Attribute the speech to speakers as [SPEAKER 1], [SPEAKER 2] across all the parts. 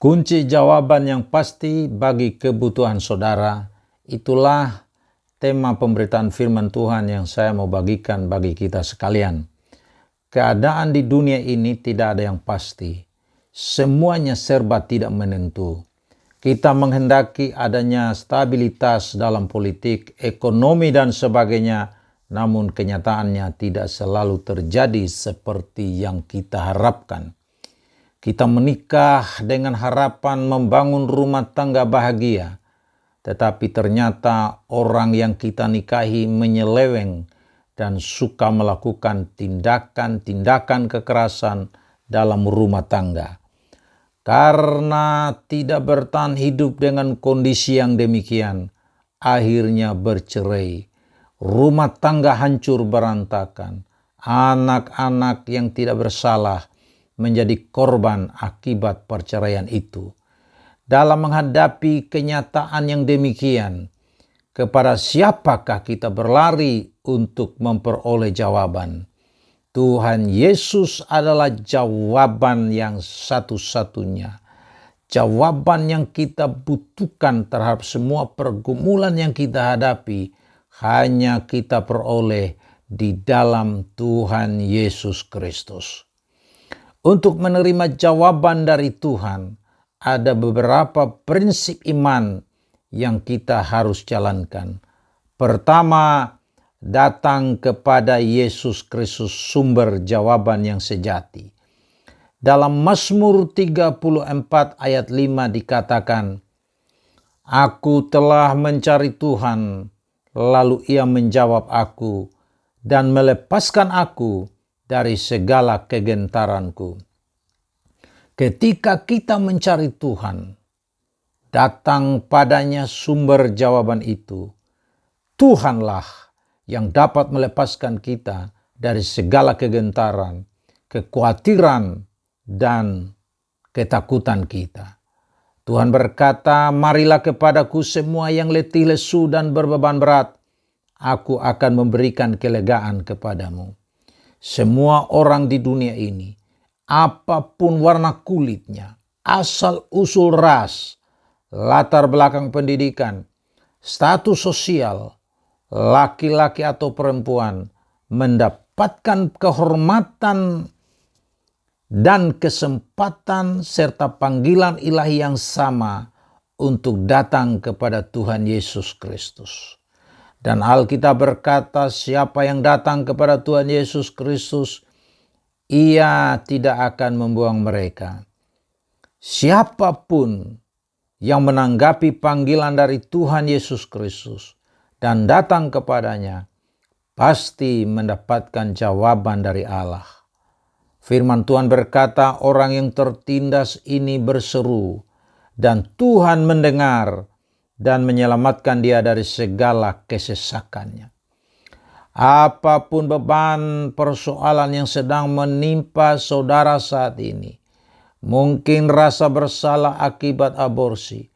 [SPEAKER 1] Kunci jawaban yang pasti bagi kebutuhan saudara, itulah tema pemberitaan firman Tuhan yang saya mau bagikan bagi kita sekalian. Keadaan di dunia ini tidak ada yang pasti. Semuanya serba tidak menentu. Kita menghendaki adanya stabilitas dalam politik, ekonomi dan sebagainya, namun kenyataannya tidak selalu terjadi seperti yang kita harapkan. Kita menikah dengan harapan membangun rumah tangga bahagia, tetapi ternyata orang yang kita nikahi menyeleweng dan suka melakukan tindakan-tindakan kekerasan dalam rumah tangga. Karena tidak bertahan hidup dengan kondisi yang demikian, akhirnya bercerai. Rumah tangga hancur berantakan. Anak-anak yang tidak bersalah menjadi korban akibat perceraian itu. Dalam menghadapi kenyataan yang demikian, kepada siapakah kita berlari untuk memperoleh jawaban? Tuhan Yesus adalah jawaban yang satu-satunya. Jawaban yang kita butuhkan terhadap semua pergumulan yang kita hadapi, hanya kita peroleh di dalam Tuhan Yesus Kristus. Untuk menerima jawaban dari Tuhan, ada beberapa prinsip iman yang kita harus jalankan. Pertama, datang kepada Yesus Kristus, sumber jawaban yang sejati. Dalam Mazmur 34 ayat 5 dikatakan, "Aku telah mencari Tuhan, lalu Ia menjawab aku dan melepaskan aku dari segala kegentaranku." Ketika kita mencari Tuhan, datang padanya sumber jawaban itu. Tuhanlah yang dapat melepaskan kita dari segala kegentaran, kekhawatiran, dan ketakutan kita. Tuhan berkata, "Marilah kepadaku semua yang letih lesu dan berbeban berat, aku akan memberikan kelegaan kepadamu." Semua orang di dunia ini, apapun warna kulitnya, asal usul ras, latar belakang pendidikan, status sosial, laki-laki atau perempuan, mendapatkan kehormatan dan kesempatan serta panggilan ilahi yang sama untuk datang kepada Tuhan Yesus Kristus. Dan Alkitab berkata, siapa yang datang kepada Tuhan Yesus Kristus, Ia tidak akan membuang mereka. Siapapun yang menanggapi panggilan dari Tuhan Yesus Kristus dan datang kepadanya, pasti mendapatkan jawaban dari Allah. Firman Tuhan berkata, orang yang tertindas ini berseru, dan Tuhan mendengar dan menyelamatkan dia dari segala kesesakannya. Apapun beban persoalan yang sedang menimpa saudara saat ini, mungkin rasa bersalah akibat aborsi,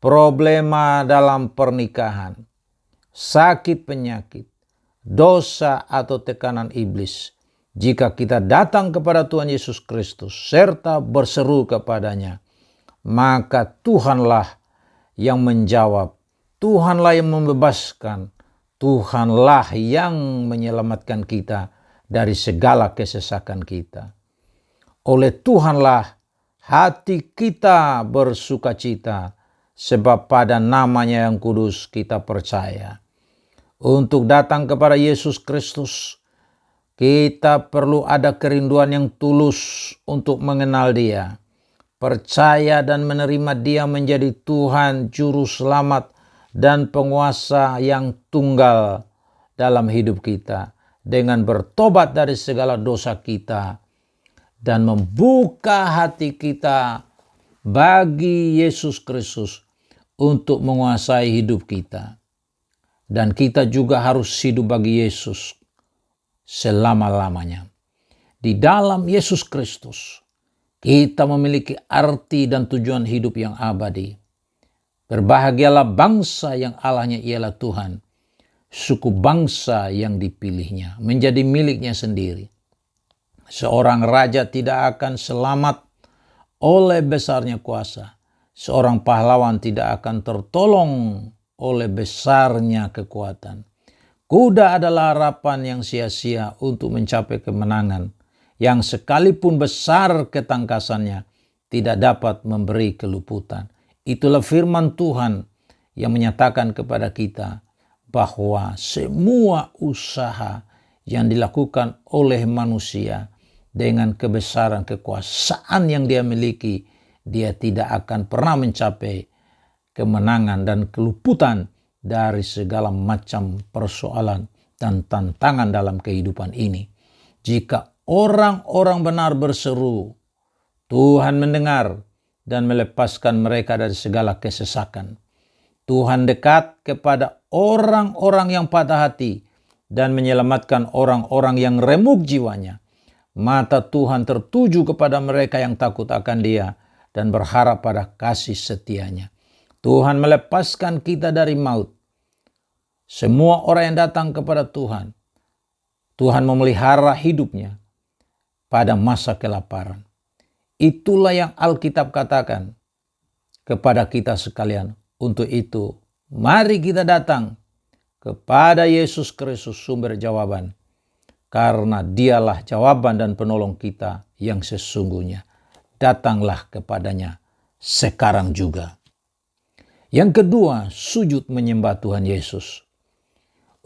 [SPEAKER 1] problema dalam pernikahan, sakit penyakit, dosa atau tekanan iblis. Jika kita datang kepada Tuhan Yesus Kristus serta berseru kepadanya, maka Tuhanlah yang menjawab, Tuhanlah yang membebaskan, Tuhanlah yang menyelamatkan kita dari segala kesesakan kita. Oleh Tuhanlah hati kita bersukacita, sebab pada namanya yang kudus kita percaya. Untuk datang kepada Yesus Kristus, kita perlu ada kerinduan yang tulus untuk mengenal Dia, percaya dan menerima Dia menjadi Tuhan, Juru Selamat, dan Penguasa yang tunggal dalam hidup kita, dengan bertobat dari segala dosa kita, dan membuka hati kita bagi Yesus Kristus untuk menguasai hidup kita. Dan kita juga harus hidup bagi Yesus selama-lamanya. Di dalam Yesus Kristus, kita memiliki arti dan tujuan hidup yang abadi. Berbahagialah bangsa yang Allahnya ialah Tuhan, suku bangsa yang dipilihnya, menjadi miliknya sendiri. Seorang raja tidak akan selamat, oleh besarnya kuasa. Seorang pahlawan tidak akan tertolong oleh besarnya kekuatan. Kuda adalah harapan yang sia-sia untuk mencapai kemenangan, yang sekalipun besar ketangkasannya tidak dapat memberi keluputan. Itulah firman Tuhan yang menyatakan kepada kita bahwa semua usaha yang dilakukan oleh manusia dengan kebesaran kekuasaan yang dia miliki, dia tidak akan pernah mencapai kemenangan dan keluputan dari segala macam persoalan dan tantangan dalam kehidupan ini. Jika orang-orang benar berseru, Tuhan mendengar dan melepaskan mereka dari segala kesesakan. Tuhan dekat kepada orang-orang yang patah hati dan menyelamatkan orang-orang yang remuk jiwanya. Mata Tuhan tertuju kepada mereka yang takut akan Dia dan berharap pada kasih setianya. Tuhan melepaskan kita dari maut. Semua orang yang datang kepada Tuhan, Tuhan memelihara hidupnya pada masa kelaparan. Itulah yang Alkitab katakan kepada kita sekalian. Untuk itu, mari kita datang kepada Yesus Kristus, sumber jawaban. Karena Dialah jawaban dan penolong kita yang sesungguhnya. Datanglah kepadanya sekarang juga. Yang kedua, sujud menyembah Tuhan Yesus.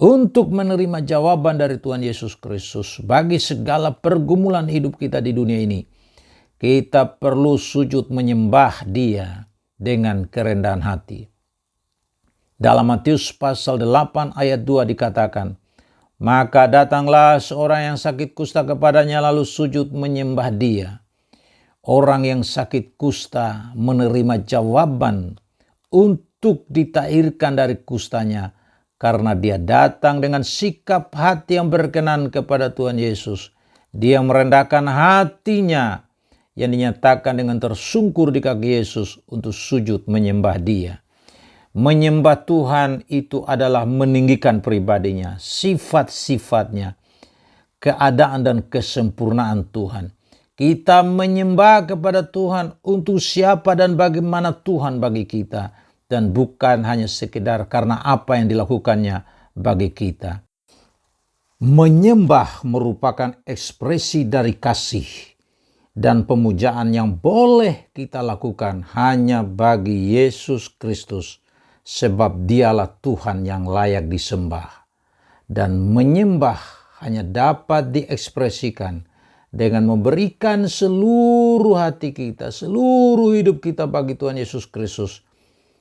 [SPEAKER 1] Untuk menerima jawaban dari Tuhan Yesus Kristus bagi segala pergumulan hidup kita di dunia ini, kita perlu sujud menyembah Dia dengan kerendahan hati. Dalam Matius pasal 8 ayat 2 dikatakan, maka datanglah seorang yang sakit kusta kepadanya lalu sujud menyembah Dia. Orang yang sakit kusta menerima jawaban untuk ditahirkan dari kustanya karena dia datang dengan sikap hati yang berkenan kepada Tuhan Yesus. Dia merendahkan hatinya yang dinyatakan dengan tersungkur di kaki Yesus untuk sujud menyembah Dia. Menyembah Tuhan itu adalah meninggikan pribadinya, sifat-sifatnya, keadaan dan kesempurnaan Tuhan. Kita menyembah kepada Tuhan untuk siapa dan bagaimana Tuhan bagi kita, dan bukan hanya sekedar karena apa yang dilakukannya bagi kita. Menyembah merupakan ekspresi dari kasih dan pemujaan yang boleh kita lakukan hanya bagi Yesus Kristus, sebab Dialah Tuhan yang layak disembah. Dan menyembah hanya dapat diekspresikan dengan memberikan seluruh hati kita, seluruh hidup kita bagi Tuhan Yesus Kristus.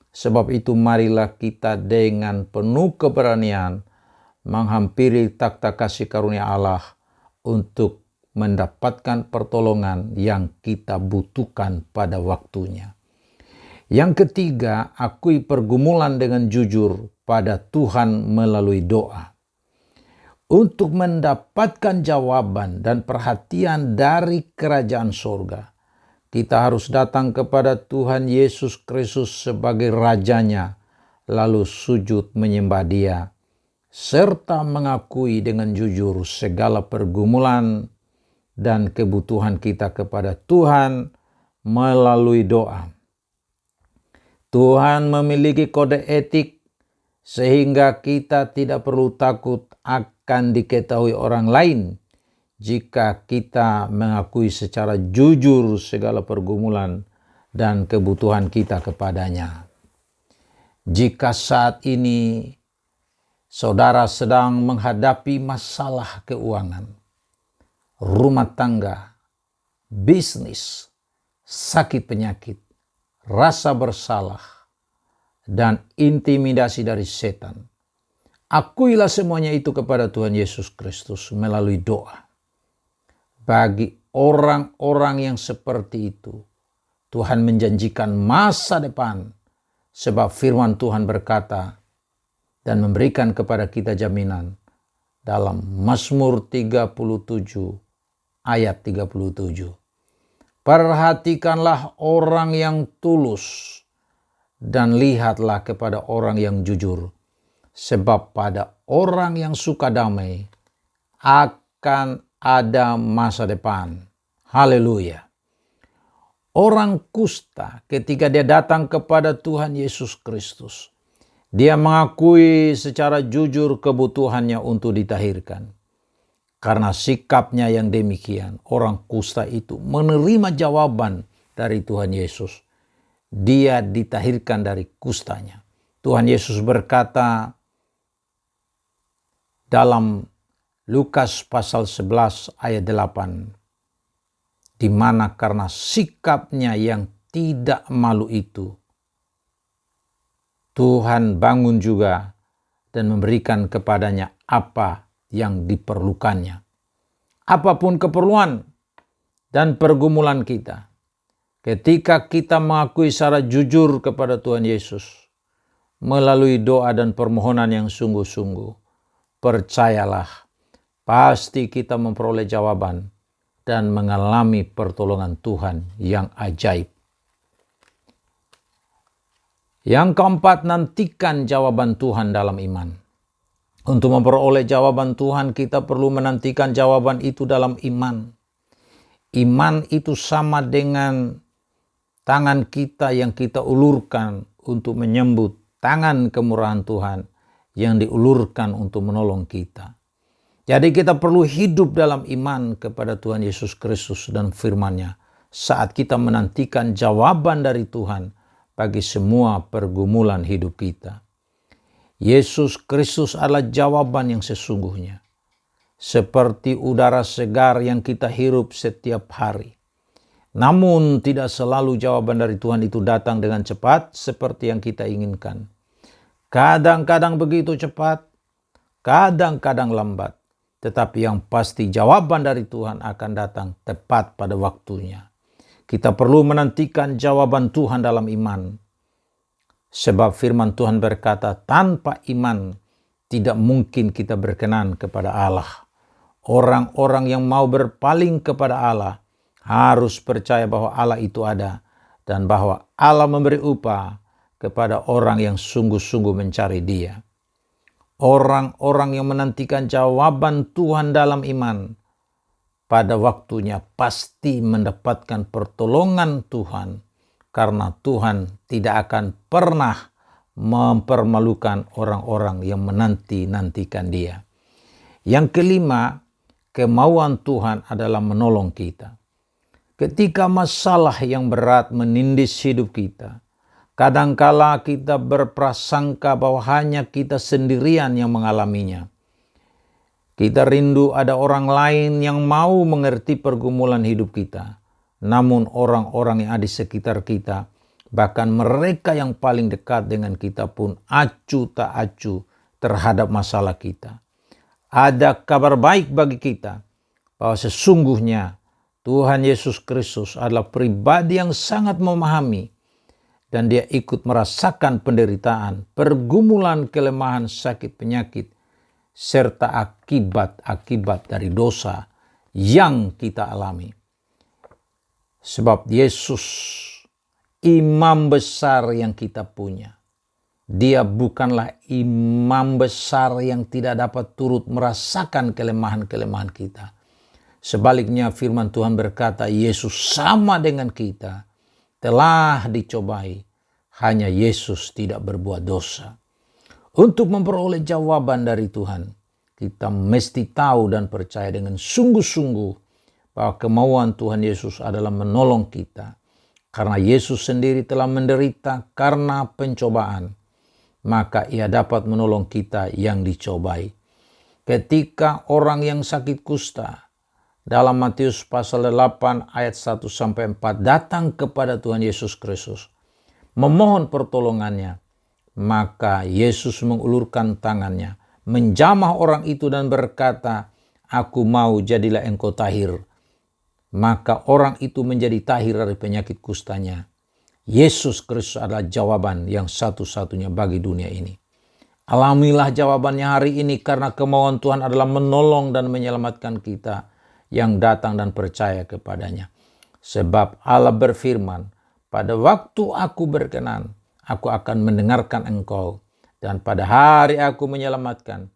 [SPEAKER 1] Sebab itu marilah kita dengan penuh keberanian menghampiri takhta kasih karunia Allah untuk mendapatkan pertolongan yang kita butuhkan pada waktunya. Yang ketiga, akui pergumulan dengan jujur pada Tuhan melalui doa. Untuk mendapatkan jawaban dan perhatian dari kerajaan sorga, kita harus datang kepada Tuhan Yesus Kristus sebagai Rajanya, lalu sujud menyembah Dia, serta mengakui dengan jujur segala pergumulan dan kebutuhan kita kepada Tuhan melalui doa. Tuhan memiliki kode etik sehingga kita tidak perlu takut akan diketahui orang lain jika kita mengakui secara jujur segala pergumulan dan kebutuhan kita kepadanya. Jika saat ini saudara sedang menghadapi masalah keuangan, rumah tangga, bisnis, sakit penyakit, rasa bersalah, dan intimidasi dari setan, akuilah semuanya itu kepada Tuhan Yesus Kristus melalui doa. Bagi orang-orang yang seperti itu, Tuhan menjanjikan masa depan, sebab firman Tuhan berkata dan memberikan kepada kita jaminan dalam Mazmur 37 ayat 37. Perhatikanlah orang yang tulus dan lihatlah kepada orang yang jujur, sebab pada orang yang suka damai akan ada masa depan. Haleluya. Orang kusta ketika dia datang kepada Tuhan Yesus Kristus, dia mengakui secara jujur kebutuhannya untuk ditahirkan. Karena sikapnya yang demikian, orang kusta itu menerima jawaban dari Tuhan Yesus. Dia ditahirkan dari kustanya. Tuhan Yesus berkata dalam Lukas pasal 11 ayat 8, di mana karena sikapnya yang tidak malu itu, Tuhan bangun juga dan memberikan kepadanya apa yang diperlukannya. Apapun keperluan dan pergumulan kita, ketika kita mengakui secara jujur kepada Tuhan Yesus, melalui doa dan permohonan yang sungguh-sungguh, percayalah, pasti kita memperoleh jawaban dan mengalami pertolongan Tuhan yang ajaib. Yang keempat, nantikan jawaban Tuhan dalam iman. Untuk memperoleh jawaban Tuhan, kita perlu menantikan jawaban itu dalam iman. Iman itu sama dengan tangan kita yang kita ulurkan untuk menyambut tangan kemurahan Tuhan yang diulurkan untuk menolong kita. Jadi kita perlu hidup dalam iman kepada Tuhan Yesus Kristus dan firman-Nya saat kita menantikan jawaban dari Tuhan bagi semua pergumulan hidup kita. Yesus Kristus adalah jawaban yang sesungguhnya. Seperti udara segar yang kita hirup setiap hari. Namun tidak selalu jawaban dari Tuhan itu datang dengan cepat seperti yang kita inginkan. Kadang-kadang begitu cepat, kadang-kadang lambat. Tetapi yang pasti jawaban dari Tuhan akan datang tepat pada waktunya. Kita perlu menantikan jawaban Tuhan dalam iman. Sebab firman Tuhan berkata, tanpa iman tidak mungkin kita berkenan kepada Allah. Orang-orang yang mau berpaling kepada Allah harus percaya bahwa Allah itu ada dan bahwa Allah memberi upah kepada orang yang sungguh-sungguh mencari Dia. Orang-orang yang menantikan jawaban Tuhan dalam iman pada waktunya pasti mendapatkan pertolongan Tuhan, karena Tuhan tidak akan pernah mempermalukan orang-orang yang menanti-nantikan Dia. Yang kelima, kemauan Tuhan adalah menolong kita. Ketika masalah yang berat menindis hidup kita, kadangkala kita berprasangka bahwa hanya kita sendirian yang mengalaminya. Kita rindu ada orang lain yang mau mengerti pergumulan hidup kita. Namun orang-orang yang ada di sekitar kita, bahkan mereka yang paling dekat dengan kita pun acuh tak acuh terhadap masalah kita. Ada kabar baik bagi kita bahwa sesungguhnya Tuhan Yesus Kristus adalah pribadi yang sangat memahami dan Dia ikut merasakan penderitaan, pergumulan, kelemahan, sakit, penyakit, serta akibat-akibat dari dosa yang kita alami. Sebab Yesus, imam besar yang kita punya, Dia bukanlah imam besar yang tidak dapat turut merasakan kelemahan-kelemahan kita. Sebaliknya firman Tuhan berkata, Yesus sama dengan kita, telah dicobai, hanya Yesus tidak berbuat dosa. Untuk memperoleh jawaban dari Tuhan, kita mesti tahu dan percaya dengan sungguh-sungguh bahwa kemauan Tuhan Yesus adalah menolong kita. Karena Yesus sendiri telah menderita karena pencobaan, maka Ia dapat menolong kita yang dicobai. Ketika orang yang sakit kusta, dalam Matius pasal 8 ayat 1-4 datang kepada Tuhan Yesus Kristus, memohon pertolongannya, maka Yesus mengulurkan tangannya, menjamah orang itu dan berkata, "Aku mau, jadilah engkau tahir." Maka orang itu menjadi tahir dari penyakit kustanya. Yesus Kristus adalah jawaban yang satu-satunya bagi dunia ini. Alamilah jawabannya hari ini, karena kemauan Tuhan adalah menolong dan menyelamatkan kita yang datang dan percaya kepadanya. Sebab Allah berfirman, pada waktu aku berkenan, aku akan mendengarkan engkau. Dan pada hari aku menyelamatkan,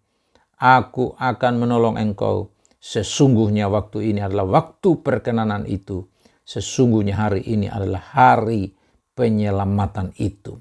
[SPEAKER 1] aku akan menolong engkau. Sesungguhnya waktu ini adalah waktu perkenanan itu. sesungguhnya hari ini adalah hari penyelamatan itu.